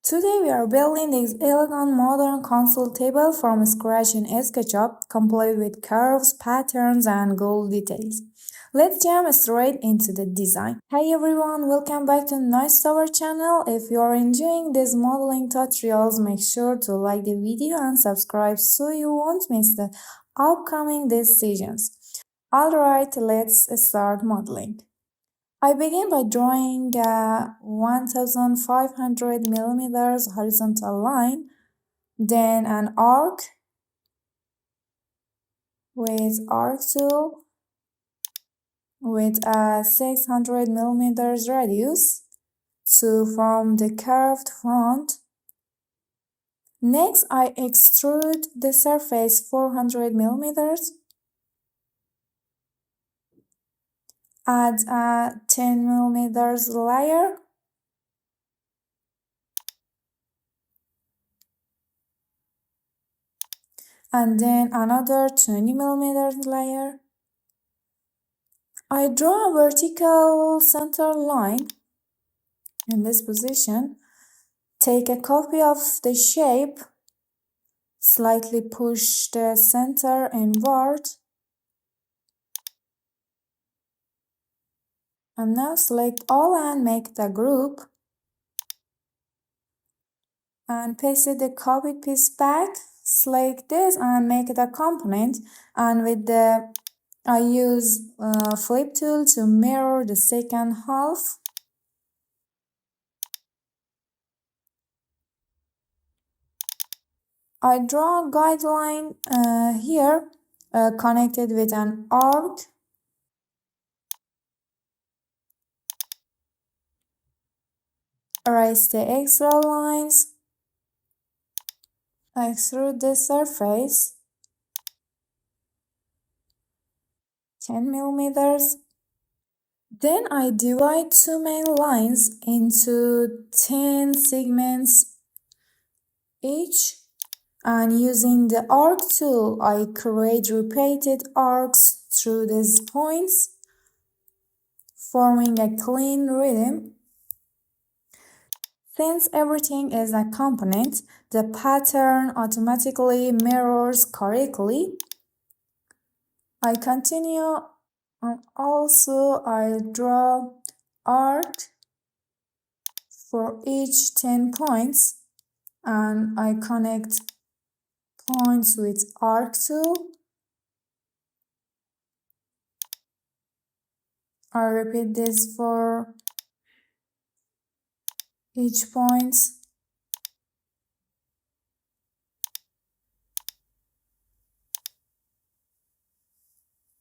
Today we are building this elegant modern console table from scratch in SketchUp, complete with curves, patterns, and gold details. Let's jump straight into the design. Hey everyone, welcome back to Nice Tower channel. If you are enjoying these modeling tutorials, make sure to like the video and subscribe so you won't miss the upcoming decisions. Alright, let's start modeling. I begin by drawing a 1500 millimeters horizontal line, then an arc with arc tool with a 600 millimeters radius to form the curved front. Next, I extrude the surface 400 millimeters, add a 10 millimeters layer, and then another 20 millimeters layer. I draw a vertical center line in this position. Take a copy of the shape, slightly push the center inward, and now select all and make the group, and paste the copied piece back. Select this and make it a component, and with the I use flip tool to mirror the second half. I draw a guideline here connected with an arc. Erase the extra lines. I extrude the surface 10 millimeters. Then I divide two main lines into 10 segments each, and using the arc tool I create repeated arcs through these points, forming a clean rhythm. Since everything is a component, the pattern automatically mirrors correctly. I continue, and also I draw arc for each 10 points, and I connect points with arc tool. I repeat this for each point.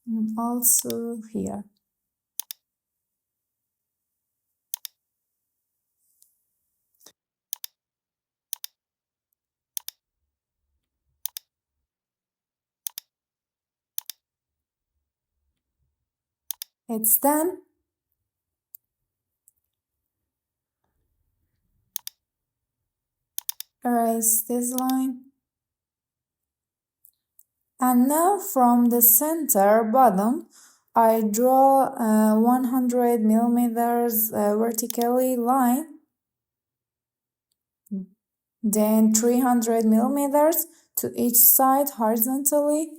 And also here. It's done. Erase this line. And now from the center bottom, I draw a 100 millimeters vertically line, then 300 millimeters to each side horizontally.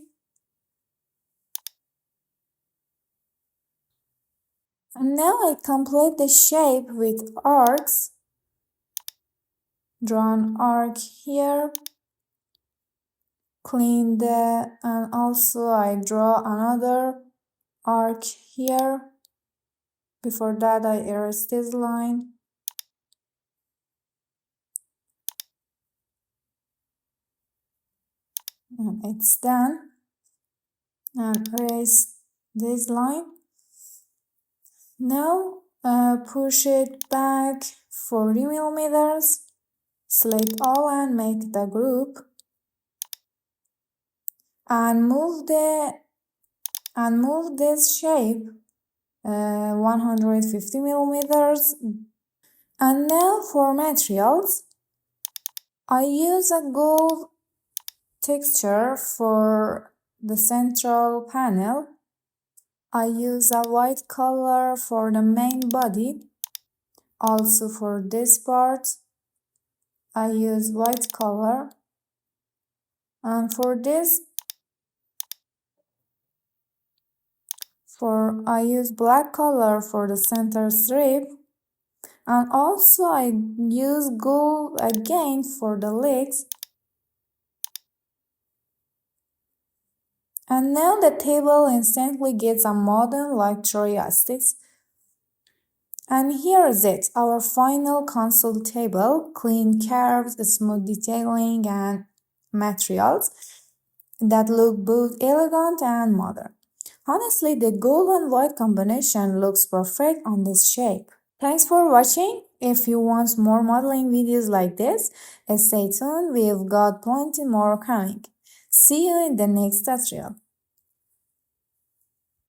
And now I complete the shape with arcs. Draw an arc here, clean and also I draw another arc here. Before that I erase this line. And it's done. And erase this line. Now push it back 40 millimeters. Select all and make the group. And move this shape 150 millimeters. And now for materials, I use a gold texture for the central panel. I use a white color for the main body, also for this part. I use white color, and for this, I use black color for the center strip, and also I use gold again for the legs. And now the table instantly gets a modern luxury aesthetics. And here is it, our final console table: clean curves, smooth detailing, and materials that look both elegant and modern. Honestly, the gold and white combination looks perfect on this shape. Thanks for watching. If you want more modeling videos like this, stay tuned, we've got plenty more coming. See you in the next tutorial.